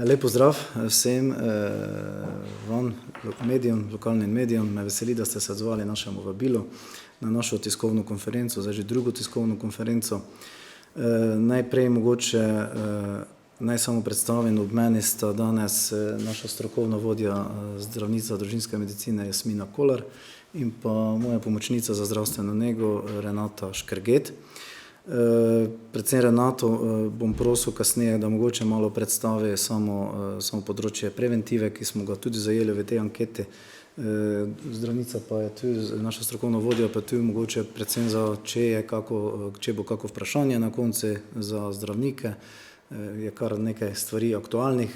Lep pozdrav vsem vam, medijem, lokalnim medijem. Me veseli, da ste se odzvali našemu vabilu na našo tiskovno konferenco, zdaj že drugo tiskovno konferenco. Najprej mogoče naj samo predstavim, ob meni sta danes naša strokovna vodja, zdravnica družinske medicine Jasmina Kolar in pa moja pomočnica za zdravstveno nego Renata Škrget. Predvsem Renato bom prosil kasneje, da mogoče malo predstavi samo področje preventive, ki smo ga tudi zajeli v tej anketi. Zdravnica pa je tu, naša strokovna vodja pa tu mogoče predvsem za, če bo kako vprašanje na koncu za zdravnike. Je kar nekaj stvari aktualnih,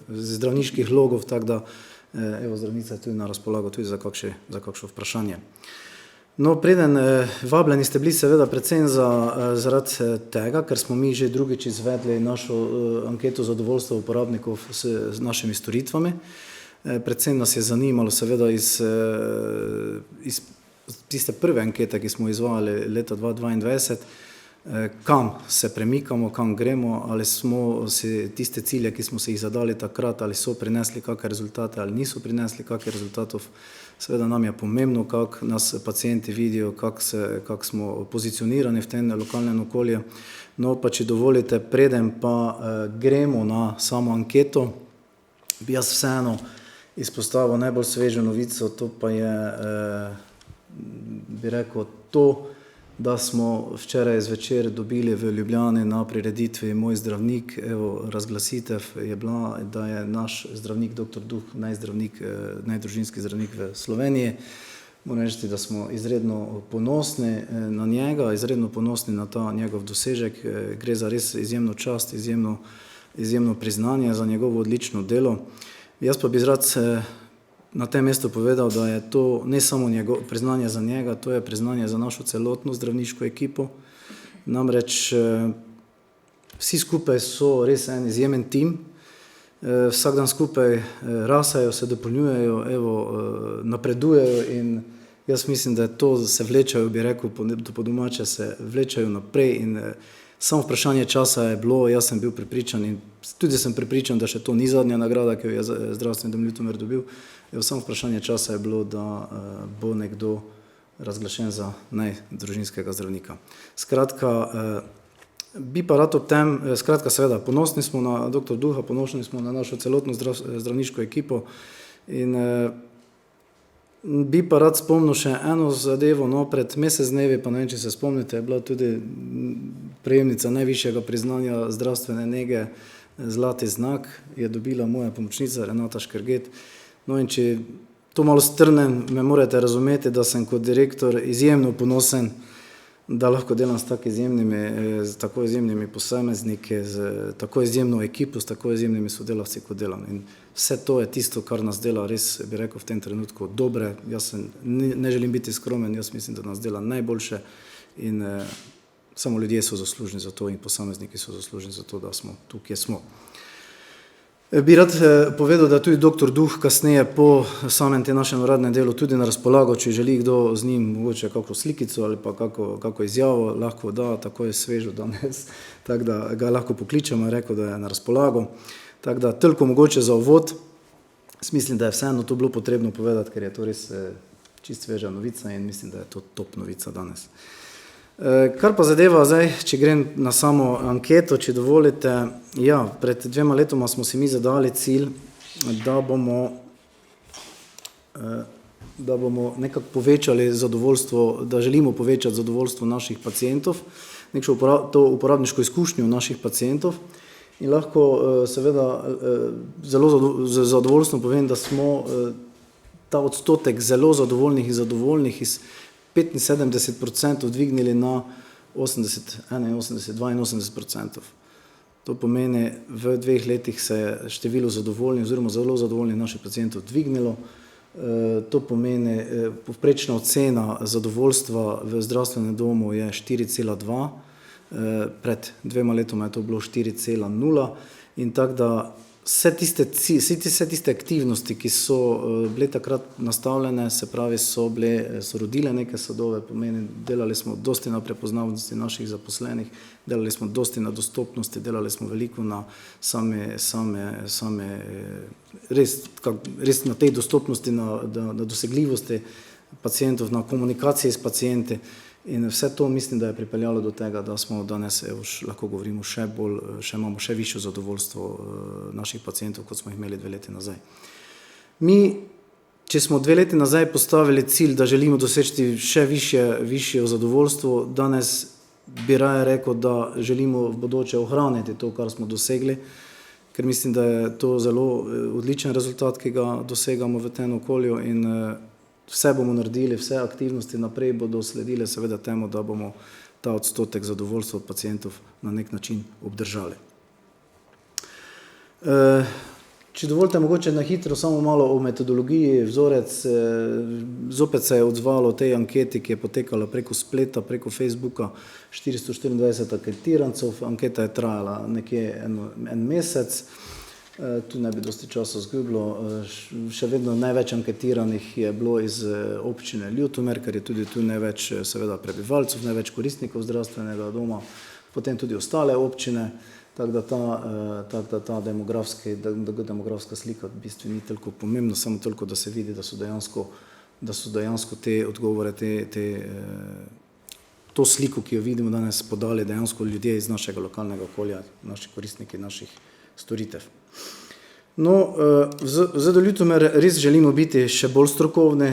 zdravniških logov, tako da evo, zdravnica je tudi na razpolago tudi za kakšno vprašanje. No, preden vabljeni ste bili seveda predvsem zaradi tega, ker smo mi že drugič izvedli našo anketo zadovoljstva uporabnikov z našimi storitvami. Predvsem nas je zanimalo seveda iz tiste prve ankete, ki smo izvajali leta 2022, kam se premikamo, kam gremo, ali smo si tiste cilje, ki smo si jih zadali takrat, ali so prinesli kakšne rezultate ali niso prinesli kakšnih rezultatov. Seveda nam je pomembno, kako nas pacienti vidijo, kako smo pozicionirani v tem lokalnem okolju. No, pa če dovolite, preden pa gremo na samo anketo, bi jaz vseeno izpostavil najbolj svežo novico, to pa je, bi rekel, to, da smo včeraj zvečer dobili v Ljubljani na prireditvi Moj zdravnik, evo, razglasitev je bila, da je naš zdravnik dr. Duh najdružinski zdravnik v Sloveniji. Moram reči, da smo izredno ponosni na njega, izredno ponosni na ta njegov dosežek. Gre za res izjemno čast, izjemno priznanje za njegovo odlično delo. Jaz pa bi rad na tem mestu povedal, da je to ne samo priznanje za njega, to je priznanje za našo celotno zdravniško ekipo. Namreč vsi skupaj so res en izjemen tim, vsak dan skupaj rasajo, se dopolnjujejo, evo, napredujejo in jaz mislim, da to se vlečajo, bi rekel, po domače se vlečajo naprej in samo vprašanje časa je bilo, jaz sem bil prepričan in tudi sem prepričan, da še to ni zadnja nagrada, ki jo je zdravstveni dom Ljutomer dobil. Samo vprašanje časa je bilo, da bo nekdo razglašen za najdružinskega zdravnika. Skratka, bi pa rad ob tem, seveda, ponosni smo na dr. Duha, ponosni smo na našo celotno zdravniško ekipo in bi pa rad spomnil še eno zadevo, no, pred mesec dnevi, pa ne vem, če se spomnite, je bila tudi prejemnica najvišjega priznanja zdravstvene nege, zlati znak, je dobila moja pomočnica Renata Škrget. No, in če to malo strnem, me morate razumeti, da sem kot direktor izjemno ponosen, da lahko delam s tako izjemnimi posamezniki, z tako izjemno ekipo, s tako izjemnimi sodelavci, kot delam. In vse to je tisto, kar nas dela res, bi rekel, v tem trenutku dobre. Jaz ne želim biti skromen, jaz mislim, da nas dela najboljše in samo ljudje so zaslužni za to in posamezniki so zaslužni za to, da smo tu, kjer smo. Bi rad povedal, da tudi dr. Duh kasneje po samem tem našem uradnem delu tudi na razpolago, če želi kdo z njim mogoče kako slikico ali pa kako izjavo, lahko da, tako je svežo danes, tako da ga lahko pokličemo in rekel, da je na razpolago. Tako da toliko mogoče za uvod, mislim, da je vseeno to bilo potrebno povedati, ker je to res čist sveža novica in mislim, da je to top novica danes. Kar pa zadeva zdaj, če grem na samo anketo, če dovolite, ja, pred 2 letoma smo si mi zadali cilj, da bomo nekako povečali zadovoljstvo, da želimo povečati zadovoljstvo naših pacientov, to uporabniško izkušnjo naših pacientov in lahko seveda zelo zadovoljstvo povem, da smo ta odstotek zelo zadovoljnih in zadovoljnih iz 75% dvignili na 80, 81, 82%. To pomeni, v 2 letih se je število zadovoljnih oziroma zelo zadovoljnih naših pacientov dvignilo. To pomeni, povprečna ocena zadovoljstva v zdravstvenem domu je 4,2, pred 2 letoma je to bilo 4,0 in tako da vse tiste aktivnosti, ki so bile takrat nastavljene, se pravi, so rodile neke sadove, pomeni, delali smo dosti na prepoznavnosti naših zaposlenih, delali smo dosti na dostopnosti, delali smo veliko na res na tej dostopnosti, na dosegljivosti pacientov, na komunikaciji s pacienti. In vse to mislim, da je pripeljalo do tega, da smo danes, lahko govorimo, imamo še višjo zadovoljstvo naših pacientov, kot smo jih imeli 2 leti nazaj. Mi, če smo 2 leti nazaj postavili cilj, da želimo doseči še višje zadovoljstvo, danes bi raje rekel, da želimo v bodoče ohraniti to, kar smo dosegli, ker mislim, da je to zelo odličen rezultat, ki ga dosegamo v tem okolju, in vse bomo naredili, vse aktivnosti naprej bodo sledile seveda temu, da bomo ta odstotek zadovoljstva od pacientov na nek način obdržali. Če dovolite, mogoče na hitro samo malo o metodologiji. Vzorec, zopet se je odzvalo tej anketi, ki je potekala preko spleta, preko Facebooka, 424 anketirancev. Anketa je trajala nekje en mesec. Tu ne bi dosti časa izgubilo. Še vedno največ anketiranih je bilo iz občine Ljutomer, ker je tudi tu največ seveda prebivalcev, največ koristnikov zdravstvenega doma, potem tudi ostale občine, tako da ta demografska slika v bistvu ni toliko pomembna, samo toliko, da se vidi, da so dejansko te odgovore, to sliko, ki jo vidimo danes, podali dejansko ljudje iz našega lokalnega okolja, naši koristniki naših storitev. No, v Ljutomer res želimo biti še bolj strokovni,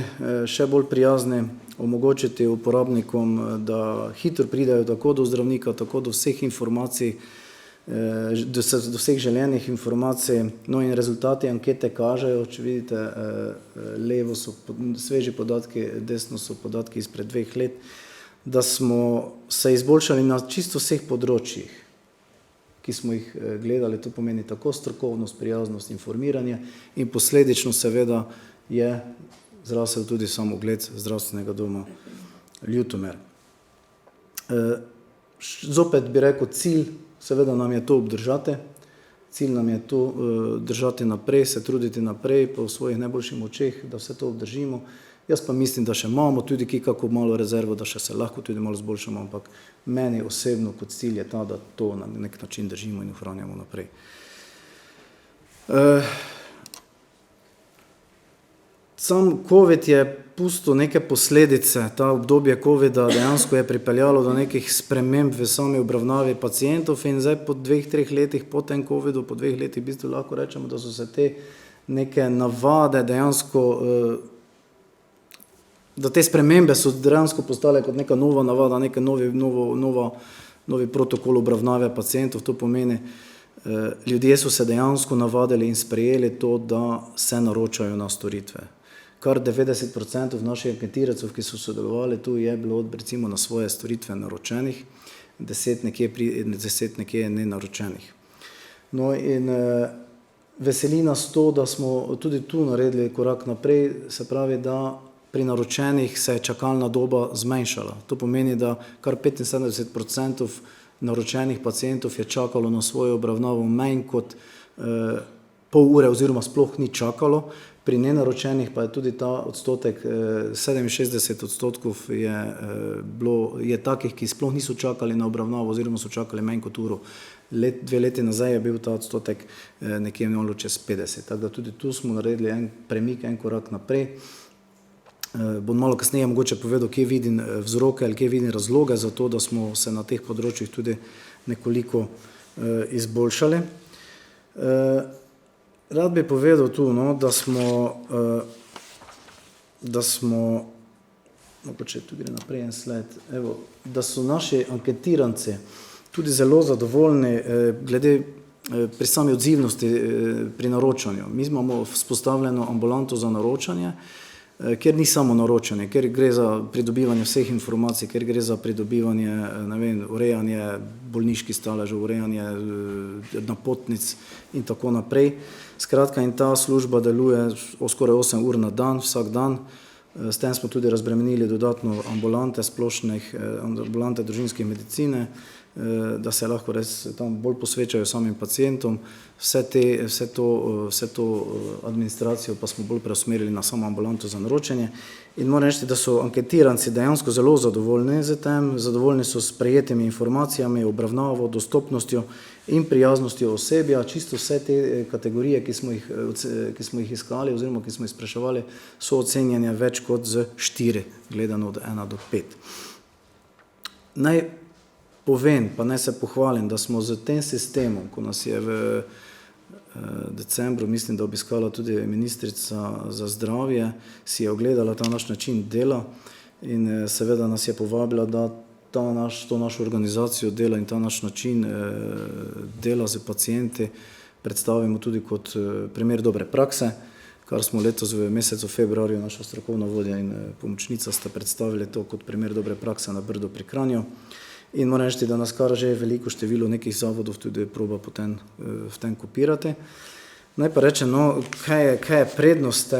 še bolj prijazni, omogočiti uporabnikom, da hitro pridejo tako do zdravnika, tako do vseh informacij, do vseh želenih informacij. No, in rezultati ankete kažejo, če vidite, levo so sveži podatki, desno so podatki izpred 2 let, da smo se izboljšali na čisto vseh področjih, ki smo jih gledali. To pomeni tako strokovnost, prijaznost, informiranje in posledično seveda je zrasel tudi sam ugled zdravstvenega doma Ljutomer. Zopet bi rekel, cilj seveda nam je to obdržati, cilj nam je to držati naprej, se truditi naprej po svojih najboljših močeh, da vse to obdržimo. Jaz pa mislim, da še imamo tudi kako malo rezervo, da še se lahko tudi malo zboljšamo, ampak meni osebno kot cilj je ta, da to na nek način držimo in ohranjamo naprej. Sam COVID je pustil neke posledice, ta obdobje COVID-a dejansko je pripeljalo do nekih sprememb v sami obravnavi pacientov in zdaj po 2-3 letih po tem COVID-u, po 2 letih v bistvu lahko rečemo, da so se te neke navade dejansko da te spremembe so dejansko postale kot neka nova navada, neka novi protokol obravnave pacientov. To pomeni, ljudje so se dejansko navadili in sprejeli to, da se naročajo na storitve. Kar 90% naših anketirancev, ki so sodelovali tu, je bilo recimo na svoje storitve naročenih, 10 nekje nenaročenih. No in veseli nas to, da smo tudi tu naredili korak naprej, se pravi, da pri naročenih se je čakalna doba zmanjšala. To pomeni, da kar 75% naročenih pacientov je čakalo na svojo obravnavo manj kot pol ure oziroma sploh ni čakalo. Pri nenaročenih pa je tudi ta odstotek, 67% je takih, ki sploh niso čakali na obravnavo oziroma so čakali manj kot uro. 2 leti nazaj je bil ta odstotek nekje malo čez 50. Tako da tudi tu smo naredili en premik, en korak naprej. Bom malo kasneje mogoče povedal, kje vidim vzroke ali kje vidim razloge za to, da smo se na teh področjih tudi nekoliko izboljšali. Rad bi povedal tu, da smo, mogoče tu gre naprej en slide, da so naši anketiranci tudi zelo zadovoljni glede pri sami odzivnosti pri naročanju. Mi imamo vzpostavljeno ambulanto za naročanje, kjer ni samo naročanje, kjer gre za pridobivanje vseh informacij, kjer gre za pridobivanje, urejanje bolniških staležev, urejanje napotnic in tako naprej. Skratka, in ta služba deluje skoraj 8 ur na dan, vsak dan. S tem smo tudi razbremenili dodatno ambulante družinske medicine, da se lahko res tam bolj posvečajo samim pacientom. Vse to administracijo pa smo bolj preusmerili na samo ambulanto za naročanje. In moram reči, da so anketiranci dejansko zelo zadovoljni z tem, zadovoljni so s prejetimi informacijami, obravnavo, dostopnostjo in prijaznostjo osebja. Čisto vse te kategorije, ki smo jih iskali oziroma ki smo jih spraševali, so ocenjene več kot z 4, gledano od 1 do 5. Naj povem, pa naj se pohvalim, da smo z tem sistemom, ko nas je v decembru, mislim, da obiskala tudi ministrica za zdravje, si je ogledala ta naš način dela in seveda nas je povabila, da to našo organizacijo dela in ta naš način dela z pacienti predstavimo tudi kot primer dobre prakse, kar smo letos v mesecu februarju naša strokovna vodja in pomočnica sta predstavili to kot primer dobre prakse na Brdu pri Kranju. In moram reči, da nas kar že veliko število nekih zavodov tudi proba potem v tem kopirati. Naj pa rečem, kaj je prednost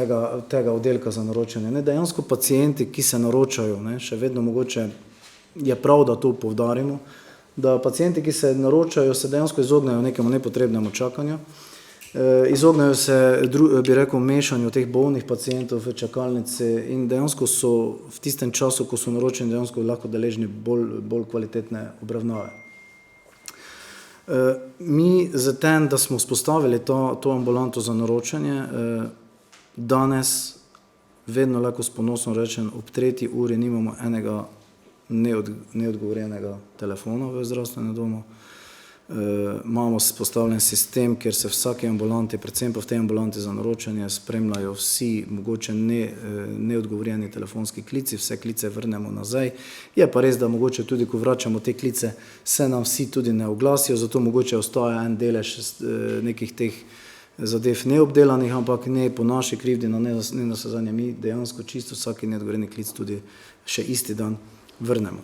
tega oddelka za naročanje. Dejansko pacienti, ki se naročajo, še vedno mogoče je prav, da to poudarimo, da pacienti, ki se naročajo, se dejansko izognejo nekemu nepotrebnemu čakanju, izognejo se, bi rekel, mešanju teh bolnih pacientov v čakalnici in dejansko so v tistem času, ko so naročeni, dejansko lahko deležni bolj kvalitetne obravnave. Mi z tem, da smo vzpostavili to ambulanto za naročanje, danes vedno lahko s ponosom rečem, ob 3. uri nimamo enega neodgovorjenega telefona v zdravstvenem domu. Imamo postavljen sistem, kjer se vsake ambulanti, predvsem pa v tej ambulanti za naročanje, spremljajo vsi mogoče neodgovorjeni telefonski klici, vse klice vrnemo nazaj. Je pa res, da mogoče tudi, ko vračamo te klice, se nam vsi tudi ne oglasijo, zato mogoče ostaja en delež nekih teh zadev neobdelanih, ampak ne po naši krivdi, ne navsezadnje mi dejansko čisto vsaki neodgovorjeni klic tudi še isti dan vrnemo.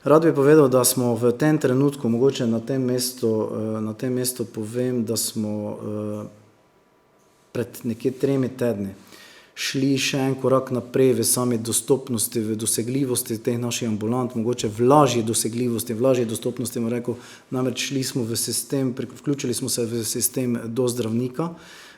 Rad bi povedal, da smo v tem trenutku, mogoče na tem mestu povem, da smo pred nekje 3 tedni šli še en korak naprej v sami dostopnosti, v dosegljivosti teh naših ambulant, mogoče v lažji dosegljivosti, v lažji dostopnosti, bom rekel, namreč šli smo v sistem, vključili smo se v sistem do zdravnika.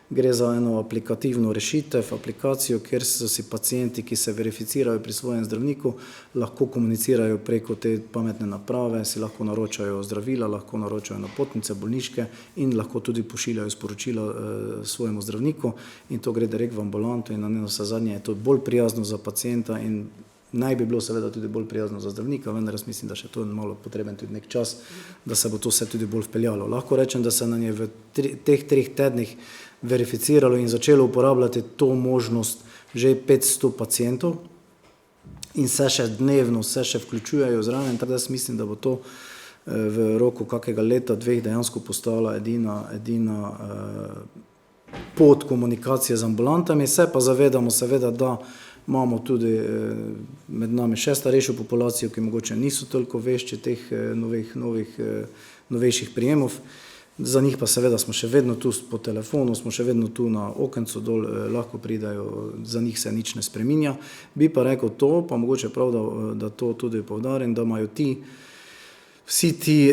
Gre za eno aplikativno rešitev, aplikacijo, kjer so si pacienti, ki se verificirajo pri svojem zdravniku, lahko komunicirajo preko te pametne naprave, si lahko naročajo zdravila, lahko naročajo napotnice, bolniške in lahko tudi pošiljajo sporočila svojemu zdravniku in to gre direkt v ambulanto in na navsezadnje je to bolj prijazno za pacienta in naj bi bilo seveda tudi bolj prijazno za zdravnika, vendar jaz mislim, da še to je malo potreben tudi nek čas, da se bo to vse tudi bolj vpeljalo. Lahko rečem, da se nam je v teh 3 tednih verificiralo in začelo uporabljati to možnost že 500 pacientov in se še dnevno, se še vključujejo zraven, tako da jaz mislim, da bo to v roku kakega leta, 2 dejansko postala edina pot komunikacije z ambulantami. Se pa zavedamo seveda, da imamo tudi med nami še starejšo populacijo, ki mogoče niso toliko vešči teh novejših prijemov. Za njih pa seveda smo še vedno tu po telefonu, smo še vedno tu na okencu dol, lahko pridajo, za njih se nič ne spreminja. Bi pa rekel to, pa mogoče prav, da to tudi poudarim, da imajo vsi ti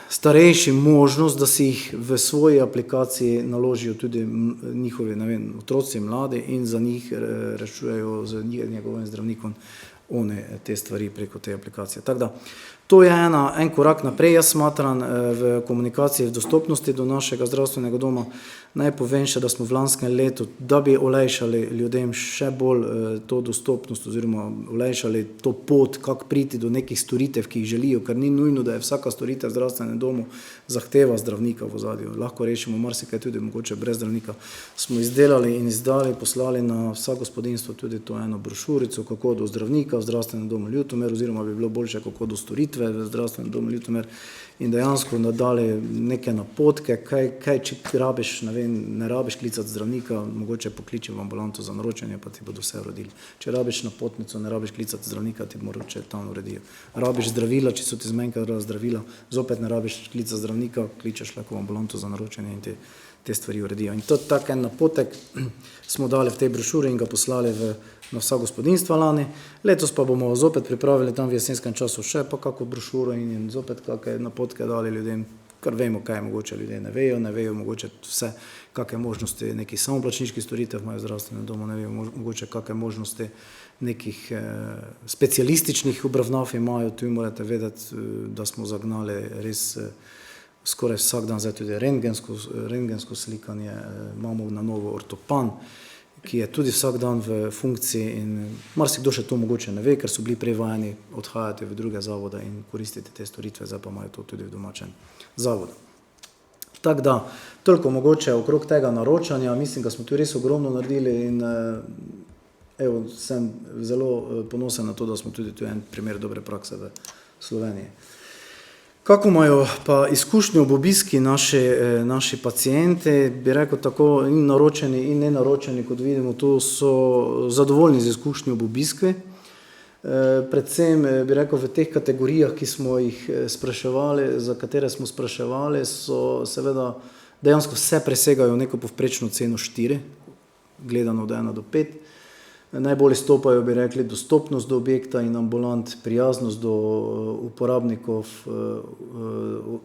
starejši možnost, da si jih v svoji aplikaciji naložijo tudi njihovi, otroci, mladi in za njih rešujejo z njegovim zdravnikom te stvari preko te aplikacije. Tako da, to je en korak naprej, jaz smatram v komunikaciji, v dostopnosti do našega zdravstvenega doma. Naj povem še, da smo v lanskem letu, da bi olajšali ljudem še bolj to dostopnost oziroma olajšali to pot, kako priti do nekih storitev, ki jih želijo, ker ni nujno, da je vsaka storitev v zdravstvenem domu zahteva zdravnika v ozadju. Lahko rešimo marsikaj tudi mogoče brez zdravnika. Smo izdelali in izdali, poslali na vsa gospodinjstva tudi to eno brošurico, kako do zdravnika v zdravstvenem domu Ljutomer, oziroma bi bilo boljše, kako do storitve v zdravstvenem domu Ljutomer in dejansko nadali neke napotke, kaj če rabiš, ne rabiš klicati zdravnika, mogoče pokliči v ambulanto za naročanje, pa ti bodo vse uredili. Če rabiš napotnico, ne rabiš klicati zdravnika, ti mogoče tam uredijo. Rabiš zdravila, če so ti zmanjkala zdravila, zopet ne rabiš klicati zdravnika, kličeš lahko v ambulanto za naročanje in te stvari uredijo. In to tak en napotek smo dali v tej brošuri in ga poslali v na vsa gospodinstva lani. Letos pa bomo zopet pripravili tam v jesenskem času še pa kako brošuro in zopet kakšne napotke dali ljudem, kar vemo, kaj je mogoče, ljudje ne vejo mogoče vse, kakšne možnosti nekih samoplačniških storitev imajo v zdravstvenem domu, ne vejo mogoče kakšne možnosti nekih specialističnih obravnav imajo. Tu morate vedeti, da smo zagnali res skoraj vsak dan zdaj tudi rentgensko slikanje, imamo na novo ortopan, ki je tudi vsak dan v funkciji in marsikdo še to mogoče ne ve, ker so bili prej vajeni odhajati v druge zavode in koristiti te storitve, zdaj pa imajo to tudi v domačem zavodu. Tako da, toliko mogoče okrog tega naročanja, mislim, da smo tu res ogromno naredili in evo, sem zelo ponosen na to, da smo tudi tu en primer dobre prakse v Sloveniji. Kako imajo pa izkušnjo ob obiski naši pacijenti, bi rekel tako in naročeni in nenaročeni, kot vidimo, tu so zadovoljni z izkušnjo ob obiskvi. Predvsem bi rekel v teh kategorijah, ki smo jih spraševali, za katere smo spraševali, so seveda dejansko vse presegajo neko povprečno ceno 4, gledano od 1 do 5. Najbolj izstopajo, bi rekli, dostopnost do objekta in ambulant, prijaznost do uporabnikov,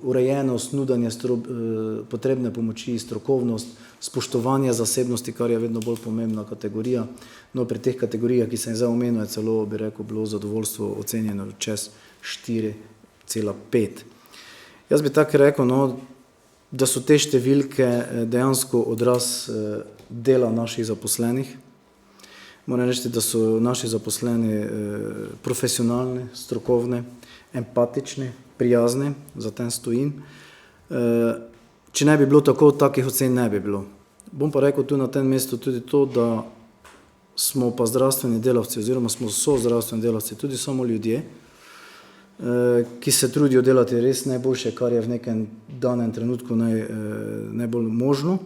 urejenost, nudenje potrebne pomoči, strokovnost, spoštovanje zasebnosti, kar je vedno bolj pomembna kategorija. No, pri teh kategorijah, ki sem zdaj omenil, je celo, bi rekel, bilo zadovoljstvo ocenjeno čez 4,5. Jaz bi tako rekel, no, da so te številke dejansko odraz dela naših zaposlenih. Moram reči, da so naši zaposleni profesionalni, strokovni, empatični, prijazni, za tem stojim. Če ne bi bilo tako, takih ocen ne bi bilo. Bom pa rekel tu na tem mestu tudi to, da smo pa zdravstveni delavci oziroma so zdravstveni delavci tudi samo ljudje, ki se trudijo delati res najboljše, kar je v nekem danem trenutku najbolj možno,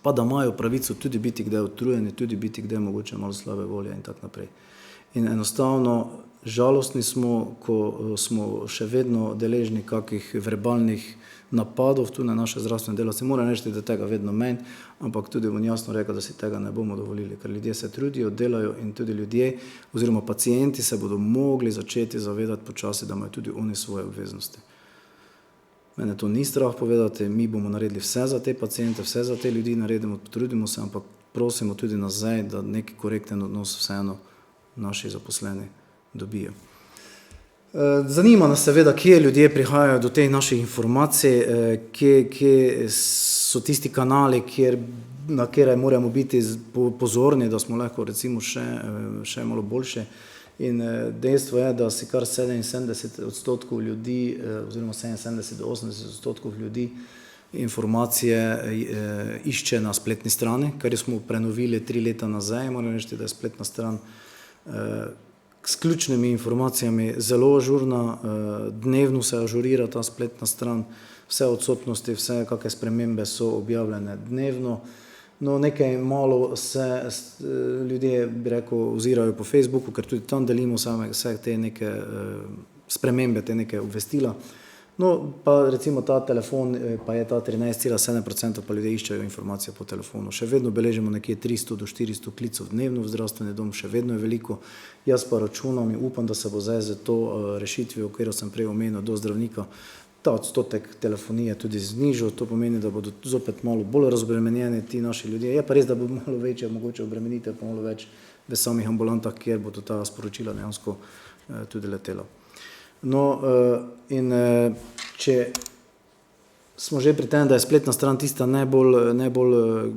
pa da imajo pravico tudi biti kdaj utrujeni, tudi biti kdaj mogoče malo slabe volje in tako naprej. In enostavno žalostni smo, ko smo še vedno deležni kakih verbalnih napadov tu na naše zdravstvene delavce. Moram reči, da tega vedno manj, ampak tudi bom jasno rekel, da si tega ne bomo dovolili, ker ljudje se trudijo, delajo in tudi ljudje oziroma pacienti se bodo mogli začeti zavedati počasi, da imajo tudi oni svoje obveznosti. Mene to ni strah povedati, mi bomo naredili vse za te pacijente, vse za te ljudi naredimo, trudimo se, ampak prosimo tudi nazaj, da neki korekten odnos vseeno naši zaposleni dobijo. Zanima nas seveda, kje ljudje prihajajo do teh naših informacij, kje so tisti kanali, na kjer moramo biti pozorni, da smo lahko recimo še malo boljše. In dejstvo je, da si kar 77% ljudi, oziroma 77 do 80% ljudi informacije išče na spletni strani, kar smo prenovili 3 leta nazaj. Moram reči, da je spletna stran s ključnimi informacijami zelo ažurna, dnevno se ažurira ta spletna stran, vse odsotnosti, vse kakšne spremembe so objavljene dnevno. No, nekaj malo se ljudje, bi rekel, ozirajo po Facebooku, ker tudi tam delimo vse te neke spremembe, te neke obvestila. No, pa recimo ta telefon, pa je ta 13,7%, pa ljudje iščejo informacije po telefonu. Še vedno beležimo nekje 300 do 400 klicov dnevno v zdravstveni dom, še vedno je veliko. Jaz pa računam in upam, da se bo zdaj za to rešitvijo, katero sem prej omenil, do zdravnika, ta odstotek telefonije tudi znižal. To pomeni, da bodo zopet malo bolj razbremenjeni ti naši ljudje. Je pa res, da bo malo večja mogoče obremenitev, pa malo več v samih ambulantah, kjer bodo ta sporočila dejansko tudi letela. No, in če smo že pri tem, da je spletna stran tista najbolj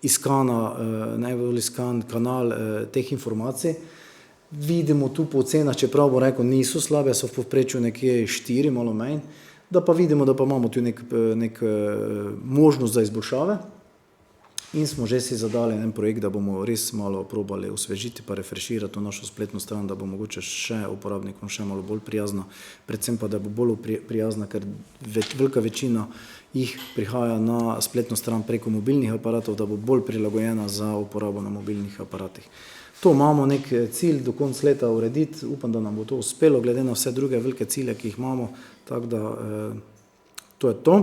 iskan kanal teh informacij, vidimo tu po ocenah, čeprav bo rekel, niso slabe, so v povprečju nekje 4, malo manj, da pa vidimo, da pa imamo tu nek možnost za izboljšave in smo že si zadali en projekt, da bomo res malo probali osvežiti pa refreširati to našo spletno stran, da bo mogoče še uporabnikom še malo bolj prijazna, predvsem pa, da bo bolj prijazna, ker velika večina jih prihaja na spletno stran preko mobilnih aparatov, da bo bolj prilagojena za uporabo na mobilnih aparatih. To imamo nek cilj do konca leta urediti, upam, da nam bo to uspelo, glede na vse druge velike cilje, ki jih imamo, tako da to je to.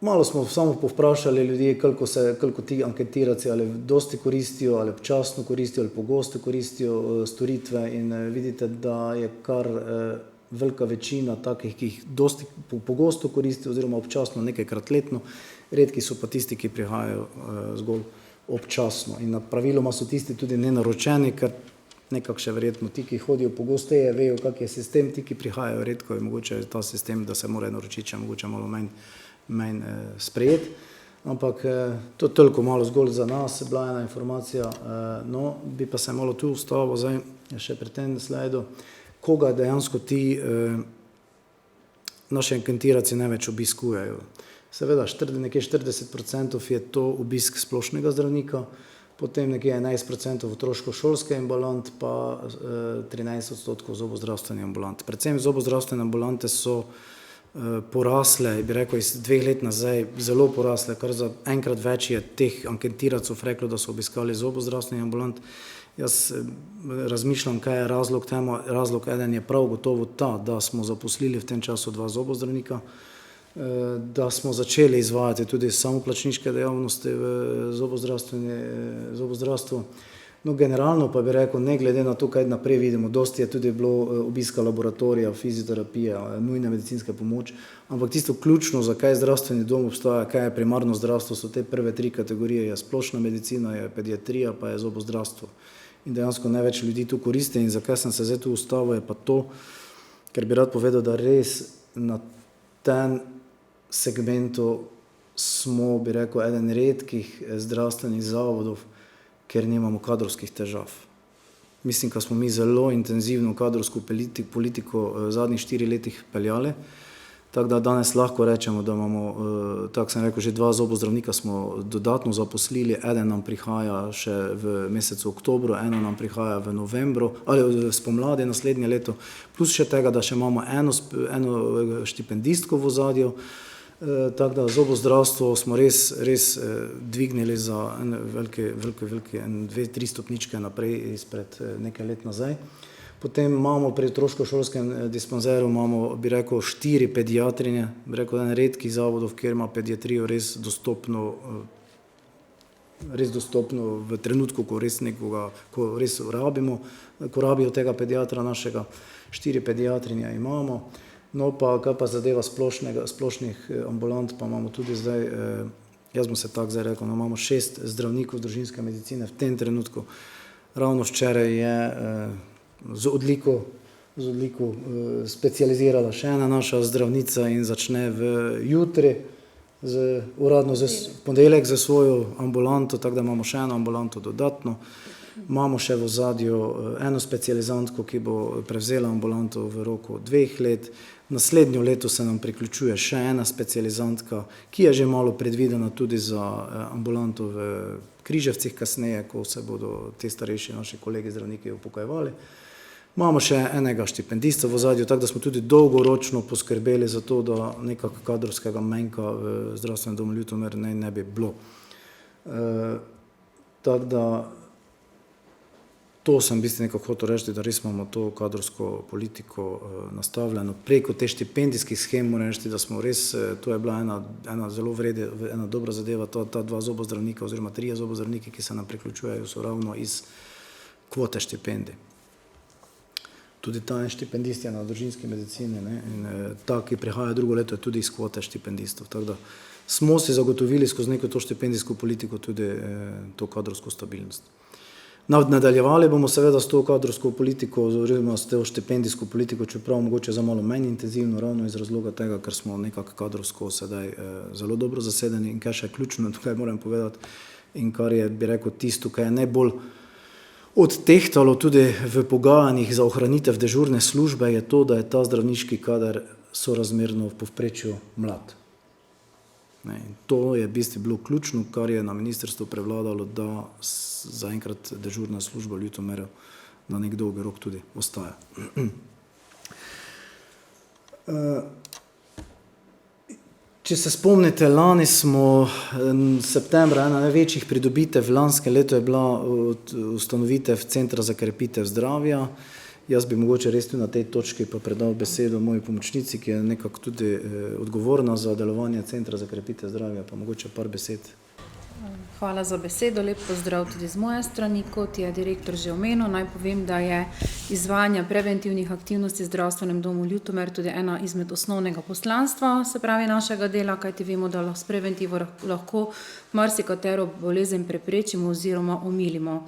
malo smo samo povprašali ljudi, koliko ti anketiraci ali dosti koristijo, ali občasno koristijo, ali pogosto koristijo storitve in vidite, da je kar velika večina takih, ki jih dosti pogosto koristijo oziroma občasno nekajkrat letno, redki so pa tisti, ki prihajajo zgolj občasno. In praviloma so tisti tudi nenaročeni, ker nekako še verjetno ti, ki hodijo pogosteje, vejo, kak je sistem, ti, ki prihajajo redko, je mogoče ta sistem, da se morajo naročiti, če mogoče malo manj sprejeti. Ampak to je toliko malo zgolj za nas, bila ena informacija. No, bi pa se malo tu ustavil, zdaj še pri tem slajdu, koga dejansko ti naši anketiraci največ obiskujejo. Seveda, nekje 40% je to obisk splošnega zdravnika, potem nekje 11% otroško-šolske ambulant, pa 13% zobozdravstvene ambulante. Predvsem zobozdravstvene ambulante so porasle, bi rekel, iz 2 let nazaj zelo porasle, kar za enkrat več je teh anketiracov reklo, da so obiskali zobozdravstveni ambulant. Jaz razmišljam, kaj je razlog temu. Razlog eden je prav gotovo ta, da smo zaposlili v tem času 2 zobozdravnika, da smo začeli izvajati tudi samoplačniške dejavnosti v zobozdravstvu. No, generalno pa bi rekel, ne glede na to, kaj naprej vidimo, dosti je tudi bilo obiska laboratorija, fizioterapije, nujne medicinske pomoč, ampak tisto ključno, zakaj zdravstveni dom obstaja, kaj je primarno zdravstvo, so te prve 3 kategorije, je splošna medicina, je pediatrija, pa je zobozdravstvo. In dejansko največ ljudi tu koristi in zakaj sem se zdaj tu ustavil, je pa to, ker bi rad povedal, da res na tem segmentu smo, bi rekel, eden redkih zdravstvenih zavodov, ker nimamo kadrovskih težav. Mislim, da smo mi zelo intenzivno kadrovsko politiko zadnjih 4 letih peljali, tako da danes lahko rečemo, da imamo, tako sem rekel, že 2 zobozdravnika smo dodatno zaposlili, eden nam prihaja še v mesecu oktobru, eno nam prihaja v novembru, ali spomladi naslednje leto, plus še tega, da še imamo eno štipendistko v ozadju. Tako da zobozdravstvo smo res dvignili za velike 2-3 stopničke naprej izpred nekaj let nazaj. Potem imamo pri otroško-šolskem dispanzeru, bi rekel, 4 pediatrinje, bi rekel, en redkih zavodov, kjer ima pediatrijo res dostopno v trenutku, ko res rabimo, ko rabijo tega pediatra našega, 4 pediatrinje imamo. No, pa kaj pa zadeva splošnih ambulant, pa imamo tudi zdaj, jaz bom se tako zdaj rekel, no, imamo 6 zdravnikov družinske medicine v tem trenutku. Ravno včeraj je z odliko specializirala še ena naša zdravnica in začne v jutri, uradno v ponedeljek za svojo ambulanto, tako da imamo še eno ambulanto dodatno. Imamo še v ozadju eno specializantko, ki bo prevzela ambulanto v roku 2 let. Naslednjo leto se nam priključuje še ena specializantka, ki je že malo predvidena tudi za ambulanto v Križevcih kasneje, ko se bodo te starejši naši kolegi zdravniki upokojevali. Imamo še enega štipendista v ozadju, tako da smo tudi dolgoročno poskrbeli za to, da nekako kadrovskega manjka v zdravstvenem domu Ljutomer ne bi bilo. Tako da to sem v bistvu nekako hotel reči, da res imamo to kadrovsko politiko nastavljeno. Preko te štipendijskih shem moram reči, da smo res, to je bila ena zelo ena dobra zadeva, ta 2 zobozdravnika oziroma 3 zobozdravniki, ki se nam priključujejo, so ravno iz kvote štipendij. Tudi ta en štipendist je na družinski medicini, in ta, ki prihaja drugo leto, je tudi iz kvote štipendistov. Tako da smo si zagotovili skozi neko to štipendijsko politiko tudi to kadrovsko stabilnost. Nadaljevali bomo seveda s to kadrovsko politiko oziroma s to štipendijsko politiko, čeprav mogoče za malo manj intenzivno, ravno iz razloga tega, ker smo nekako kadrovsko sedaj zelo dobro zasedeni in kaj še ključno, tukaj moram povedati, in kar je, bi rekel, tisto, kaj je najbolj odtehtalo tudi v pogajanjih za ohranitev dežurne službe, je to, da je ta zdravniški kader sorazmerno v povprečju mlad. To je v bistvu bilo ključno, kar je na ministrstvu prevladalo, da zaenkrat dežurna služba v Ljutomeru na nek dolgi rok tudi ostaja. Če se spomnite, lani smo septembra, ena največjih pridobitev, lanske leto je bila ustanovitev Centra za krepitev zdravja Jaz bi mogoče res tudi na tej točki pa predal besedo moji pomočnici, ki je nekako tudi odgovorna za delovanje Centra za krepitev zdravja, pa mogoče par besed. Hvala za besedo, lep pozdrav tudi z moje strani. Kot je direktor že omenil, naj povem, da je izvajanje preventivnih aktivnosti v zdravstvenem domu Ljutomer tudi ena izmed osnovnega poslanstva, se pravi našega dela, kajti vemo, da s preventivo lahko marsikatero bolezen preprečimo oziroma omilimo.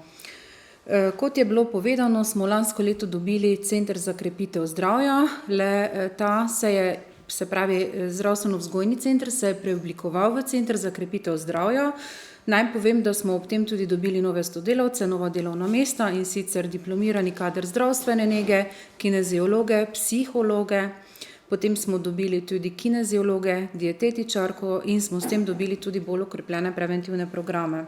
Kot je bilo povedano, smo lansko leto dobili Center za krepitev zdravja, ta se pravi zdravstveno-vzgojni center se je preoblikoval v Center za krepitev zdravja. Naj povem, da smo ob tem tudi dobili nove sodelavce, nova delovna mesta, in sicer diplomirani kader zdravstvene nege, kineziologe, psihologe, potem smo dobili tudi kineziologe, dietetičarko in smo s tem dobili tudi bolj okrepljene preventivne programe.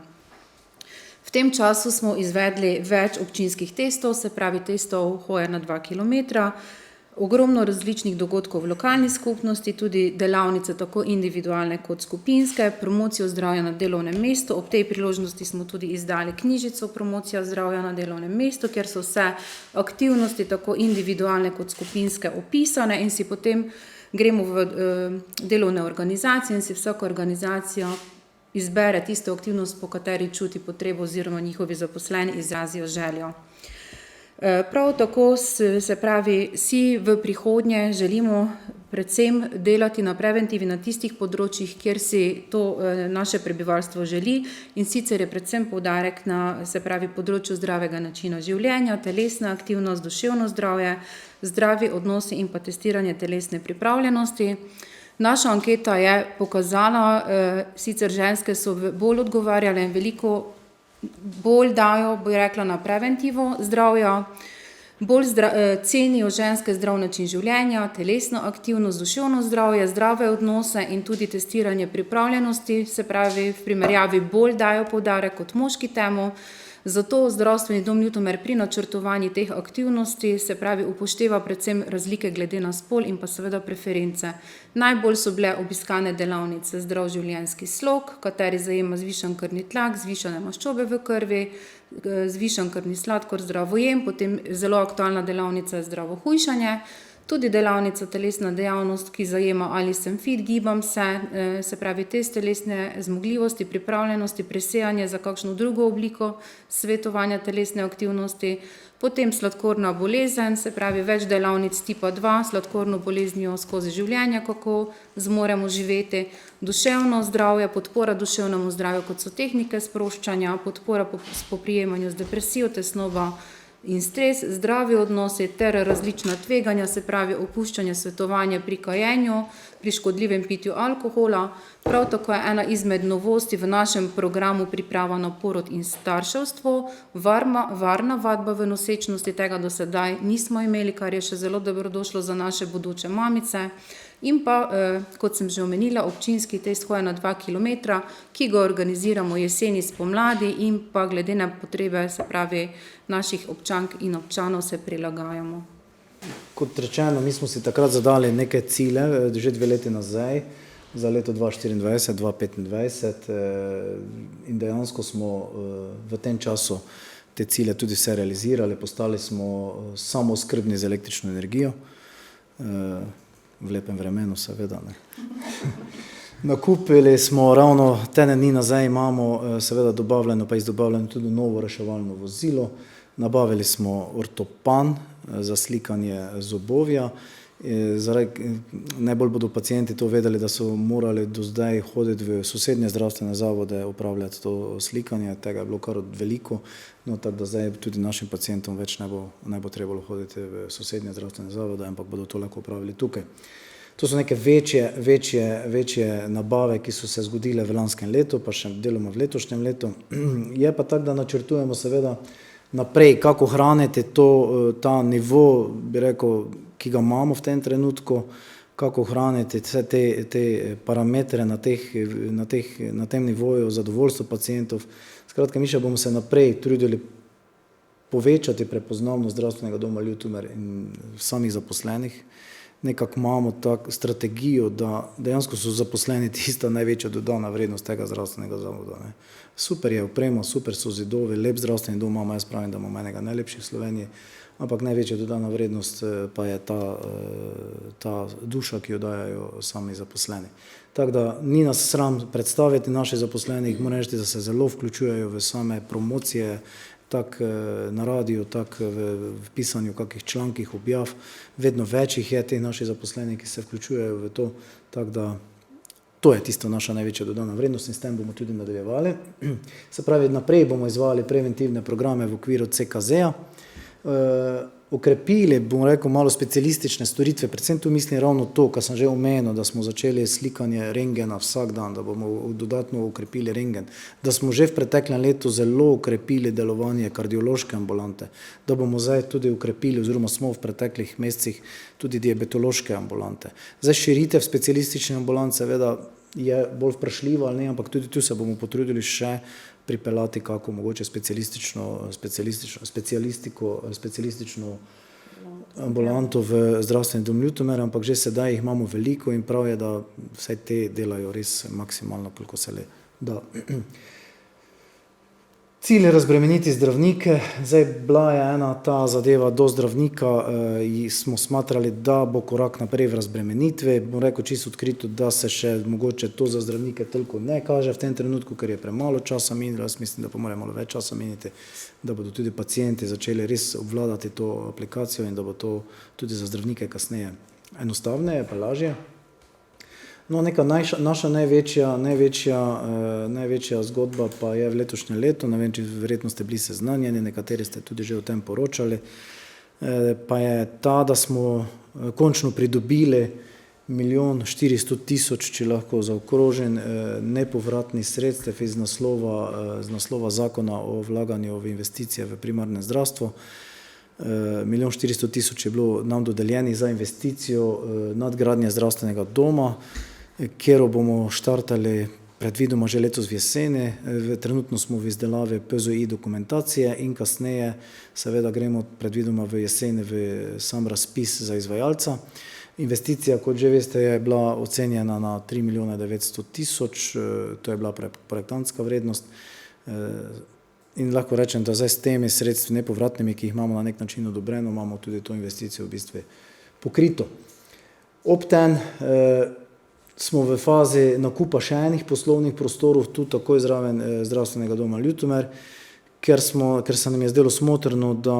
V tem času smo izvedli več občinskih testov, se pravi testov hoje na 2 kilometra, ogromno različnih dogodkov v lokalni skupnosti, tudi delavnice tako individualne kot skupinske, promocijo zdravja na delovnem mestu. Ob tej priložnosti smo tudi izdali knjižico Promocija zdravja na delovnem mestu, kjer so vse aktivnosti tako individualne kot skupinske opisane in si potem gremo v delovne organizacije in si vsaka organizacija izbere tisto aktivnost, po kateri čuti potrebo oziroma njihovi zaposleni izrazijo željo. Prav tako se pravi, si v prihodnje želimo predvsem delati na preventivi na tistih področjih, kjer si to naše prebivalstvo želi, in sicer je predvsem poudarek na, se pravi, področju zdravega načina življenja, telesna aktivnost, duševno zdravje, zdravi odnosi in pa testiranje telesne pripravljenosti. Naša anketa je pokazala, sicer ženske so bolj odgovarjale in veliko bolj dajo, bi rekla, na preventivo zdravja, bolj cenijo ženske zdrav način življenja, telesno aktivnost, duševno zdravje, zdrave odnose in tudi testiranje pripravljenosti, se pravi, v primerjavi bolj dajo poudarek kot moški temu. Zato Zdravstveni dom Ljutomer pri načrtovanju teh aktivnosti, se pravi, upošteva predvsem razlike glede na spol in pa seveda preference. Najbolj so bile obiskane delavnice zdrav življenjski slog, kateri zajema zvišan krvni tlak, zvišane maščobe v krvi, zvišan krvni sladkor, zdravojem, potem zelo aktualna delavnica je zdravo hujšanje, tudi delavnica telesna dejavnost, ki zajema ali sem fit, gibam se pravi test telesne zmogljivosti, pripravljenosti, presejanje za kakšno drugo obliko svetovanja telesne aktivnosti, potem sladkorna bolezen, se pravi več delavnic tipa 2, sladkorno boleznijo skozi življenje, kako zmoremo živeti, duševno zdravje, podpora duševnemu zdravju, kot so tehnike sproščanja, podpora spoprijemanju z depresijo, tesnoba in stres, zdravi odnosi ter različna tveganja, se pravi opuščanje svetovanja pri kajenju, pri škodljivem pitju alkohola. Prav tako je ena izmed novosti v našem programu priprava na porod in starševstvo, varna vadba v nosečnosti, tega do sedaj nismo imeli, kar je še zelo dobrodošlo za naše bodoče mamice. In pa, kot sem že omenila, občinski test hoje na 2 kilometra, ki ga organiziramo jeseni spomladi in pa glede na potrebe, se pravi, naših občank in občanov se prilagajamo. Kot rečeno, mi smo si takrat zadali neke cilje, že 2 leti nazaj, za leto 2024-2025 in dejansko smo v tem času te cilje tudi vse realizirali, postali smo samooskrbni z električno energijo, v lepem vremenu seveda, ne. Nakupili smo ravno teden dni nazaj, imamo seveda dobavljeno, pa izdobavljeno tudi novo reševalno vozilo, nabavili smo ortopan za slikanje zobovja, najbolj bodo pacienti to vedeli, da so morali do zdaj hoditi v sosednje zdravstvene zavode, upravljati to slikanje, tega je bilo kar veliko, no tako da zdaj tudi našim pacientom več ne bo trebalo hoditi v sosednje zdravstvene zavode, ampak bodo to lahko upravili tukaj. To so neke večje nabave, ki so se zgodile v lanskem letu, pa še deloma v letošnjem letu. Je pa tako, da načrtujemo seveda naprej, kako ohraniti ta nivo, bi rekel, ki ga imamo v tem trenutku, kako ohraniti vse te parametre na tem nivoju zadovoljstva pacientov. Skratka, mi še bomo se naprej trudili povečati prepoznavnost Zdravstvenega doma Ljutomer in samih zaposlenih. Nekako imamo tako strategijo, da dejansko so zaposleni tista največja dodana vrednost tega zdravstvenega zavoda, ne. Super je oprema, super so zidovi, lep zdravstveni dom imamo, jaz pravim, da imamo enega najlepših v Sloveniji, ampak največja dodana vrednost pa je ta duša, ki jo dajajo sami zaposleni. Tako da ni nas sram predstaviti naših zaposlenih, moram reči, da se zelo vključujejo v same promocije, tako na radiju, tako v pisanju kakih člankih, objav. Vedno več jih je teh naših zaposlenih, ki se vključujejo v to, tako da to je tisto naša največja dodana vrednost in s tem bomo tudi nadaljevali. Se pravi, naprej bomo izvajali preventivne programe v okviru CKZ-ja, okrepili, bomo rekel, malo specialistične storitve, predvsem tu mislim ravno to, kar sem že omenil, da smo začeli slikanje rentgena vsak dan, da bomo dodatno okrepili rentgen, da smo že v preteklem letu zelo okrepili delovanje kardiološke ambulante, da bomo zdaj tudi okrepili oziroma smo v preteklih mesecih tudi diabetološke ambulante. Zdaj širitev specialistične ambulance seveda je bolj vprašljiva ali ne, ampak tudi tu se bomo potrudili še pripeljati kako mogoče specialistično ambulanto v zdravstveni dom Ljutomer, ampak že sedaj jih imamo veliko in prav je, da vse te delajo res maksimalno, koliko se le da. Cilj je razbremeniti zdravnike, zdaj bila je ena ta zadeva do zdravnika, smo smatrali, da bo korak naprej v razbremenitvi, bom rekel čisto odkrito, da se še mogoče to za zdravnike toliko ne kaže v tem trenutku, ker je premalo časa minilo, jaz mislim, da pa mora malo več časa miniti, da bodo tudi pacienti začeli res obvladati to aplikacijo in da bo to tudi za zdravnike kasneje enostavneje, pa lažje. No, neka naša največja zgodba pa je v letošnjem letu, ne vem, če verjetno ste bili seznanjeni, nekateri ste tudi že o tem poročali, pa je ta, da smo končno pridobili 1 400 000, če lahko zaokrožim, nepovratnih sredstev iz naslova zakona o vlaganju v investicije v primarne zdravstvo. 1 400 000 je bilo nam dodeljenih za investicijo nadgradnje zdravstvenega doma, kjer bomo štartali predvidoma že letos v jeseni. Trenutno smo v izdelavi PZI dokumentacije in kasneje seveda gremo predvidoma v jeseni v sam razpis za izvajalca. Investicija, kot že veste, je bila ocenjena na 3 900 000, to je bila projektantska vrednost. In lahko rečem, da zdaj s temi sredstvi nepovratnimi, ki jih imamo na nek način odobreno, imamo tudi to investicijo v bistvu pokrito. Ob tem smo v fazi nakupa še enih poslovnih prostorov, tu takoj zraven zdravstvenega doma Ljutomer, ker se nam je zdelo smotrno, da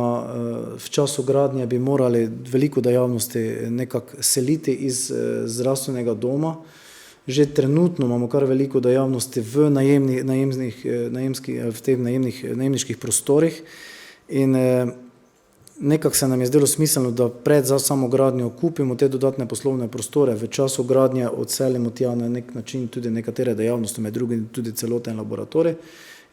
v času gradnje bi morali veliko dejavnosti nekako seliti iz zdravstvenega doma. Že trenutno imamo kar veliko dejavnosti v teh najemniških prostorih in nekako se nam je zdelo smiselno, da pred za samo gradnjo kupimo te dodatne poslovne prostore, v času gradnje odselimo tja na nek način tudi nekatere dejavnosti, med drugim tudi celoten laboratorij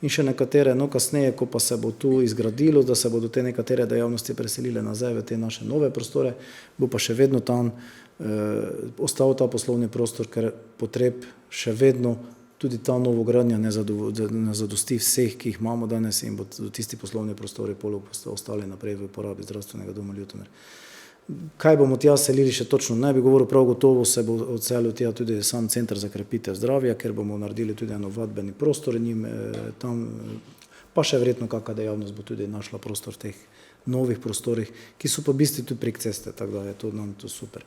in še nekatere, no kasneje, ko pa se bo tu izgradilo, da se bodo te nekatere dejavnosti preselile nazaj v te naše nove prostore, bo pa še vedno tam ostal ta poslovni prostor, ker potreb še vedno tudi ta novogradnja ne zadosti vseh, ki jih imamo danes in bodo tisti poslovni prostori ostali naprej v uporabi zdravstvenega doma Ljutomer. Kaj bomo tja selili še točno, ne bi govoril, prav gotovo se bo odselil tja tudi sam center za krepitev zdravja, ker bomo naredili tudi eno vadbeni prostor njim tam, pa še verjetno kakšna dejavnost bo tudi našla prostor v teh novih prostorih, ki so pa v bistvu tudi prek ceste, tako da je to nam to super.